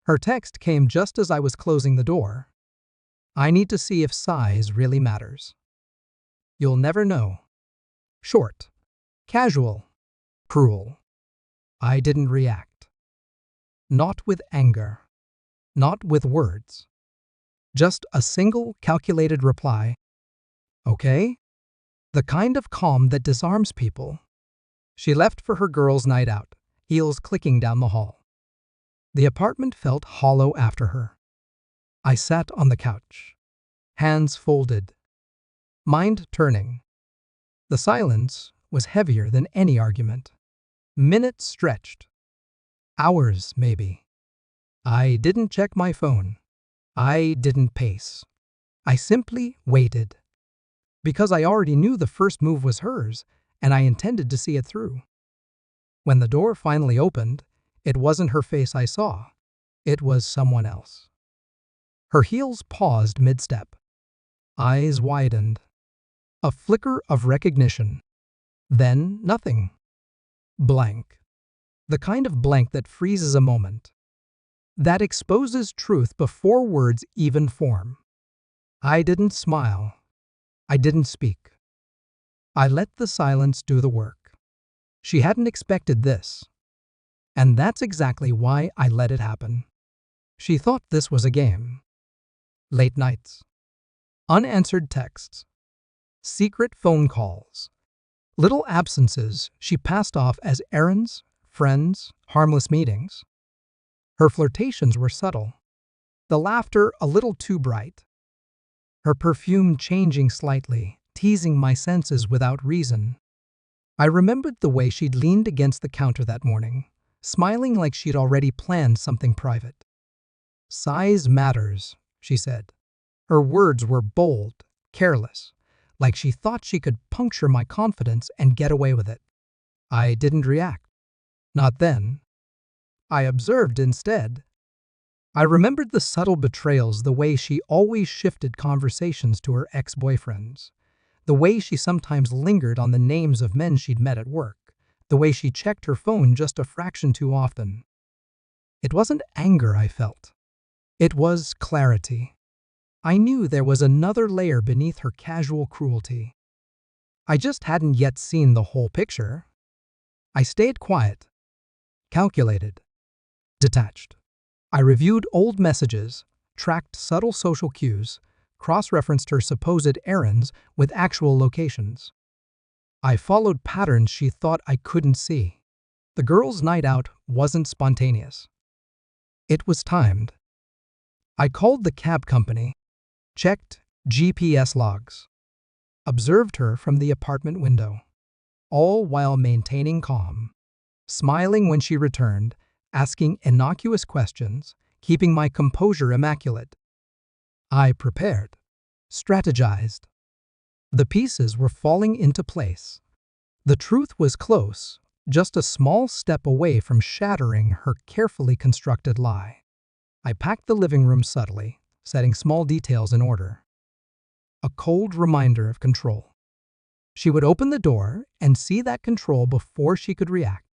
Her text came just as I was closing the door. I need to see if size really matters. You'll never know. Short. Casual. Cruel. I didn't react. Not with anger. Not with words. Just a single calculated reply. Okay? The kind of calm that disarms people. She left for her girls' night out, heels clicking down the hall. The apartment felt hollow after her. I sat on the couch, hands folded, mind turning. The silence was heavier than any argument. Minutes stretched. Hours, maybe. I didn't check my phone. I didn't pace. I simply waited. Because I already knew the first move was hers, and I intended to see it through. When the door finally opened, it wasn't her face I saw. It was someone else. Her heels paused mid-step. Eyes widened. A flicker of recognition. Then nothing. Blank. The kind of blank that freezes a moment. That exposes truth before words even form. I didn't smile. I didn't speak. I let the silence do the work. She hadn't expected this. And that's exactly why I let it happen. She thought this was a game. Late nights. Unanswered texts. Secret phone calls. Little absences she passed off as errands, friends, harmless meetings. Her flirtations were subtle. The laughter a little too bright. Her perfume changing slightly, teasing my senses without reason. I remembered the way she'd leaned against the counter that morning, smiling like she'd already planned something private. Size matters, she said. Her words were bold, careless, like she thought she could puncture my confidence and get away with it. I didn't react. Not then. I observed instead. I remembered the subtle betrayals, the way she always shifted conversations to her ex-boyfriends, the way she sometimes lingered on the names of men she'd met at work, the way she checked her phone just a fraction too often. It wasn't anger I felt. It was clarity. I knew there was another layer beneath her casual cruelty. I just hadn't yet seen the whole picture. I stayed quiet, calculated, detached. I reviewed old messages, tracked subtle social cues, cross-referenced her supposed errands with actual locations. I followed patterns she thought I couldn't see. The girls' night out wasn't spontaneous. It was timed. I called the cab company, checked GPS logs, observed her from the apartment window, all while maintaining calm, smiling when she returned, asking innocuous questions, keeping my composure immaculate. I prepared, strategized. The pieces were falling into place. The truth was close, just a small step away from shattering her carefully constructed lie. I packed the living room subtly, setting small details in order. A cold reminder of control. She would open the door and see that control before she could react.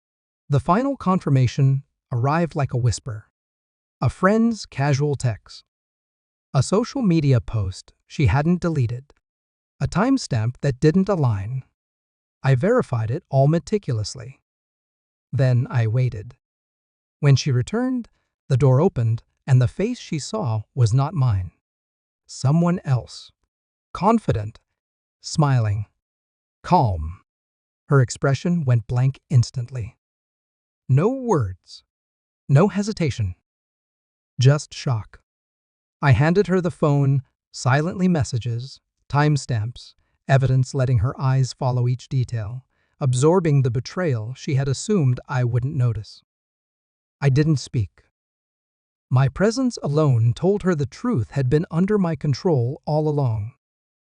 The final confirmation arrived like a whisper. A friend's casual text. A social media post she hadn't deleted. A timestamp that didn't align. I verified it all meticulously. Then I waited. When she returned, the door opened, and the face she saw was not mine. Someone else. Confident. Smiling. Calm. Her expression went blank instantly. No words. No hesitation. Just shock. I handed her the phone, silently messages, timestamps, evidence letting her eyes follow each detail, absorbing the betrayal she had assumed I wouldn't notice. I didn't speak. My presence alone told her the truth had been under my control all along.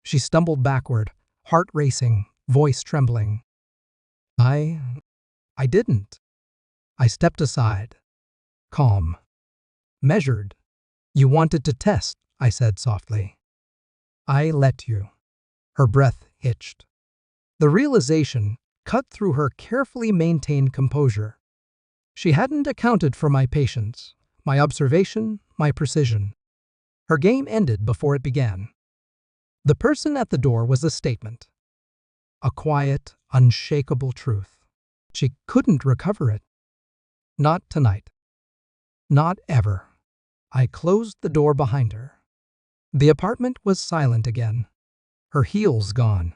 She stumbled backward, heart racing, voice trembling. I didn't. I stepped aside. Calm. Measured. You wanted to test, I said softly. I let you. Her breath hitched. The realization cut through her carefully maintained composure. She hadn't accounted for my patience, My observation, my precision. Her game ended before it began. The person at the door was a statement. A quiet, unshakable truth. She couldn't recover it. Not tonight. Not ever. I closed the door behind her. The apartment was silent again. Her heels gone.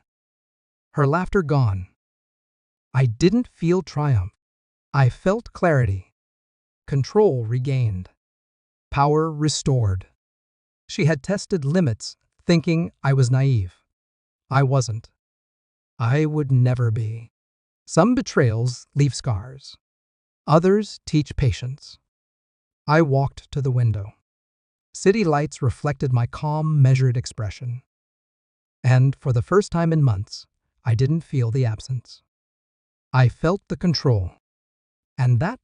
Her laughter gone. I didn't feel triumph. I felt clarity. Control regained. Power restored. She had tested limits, thinking I was naive. I wasn't. I would never be. Some betrayals leave scars. Others teach patience. I walked to the window. City lights reflected my calm, measured expression. And for the first time in months, I didn't feel the absence. I felt the control. And that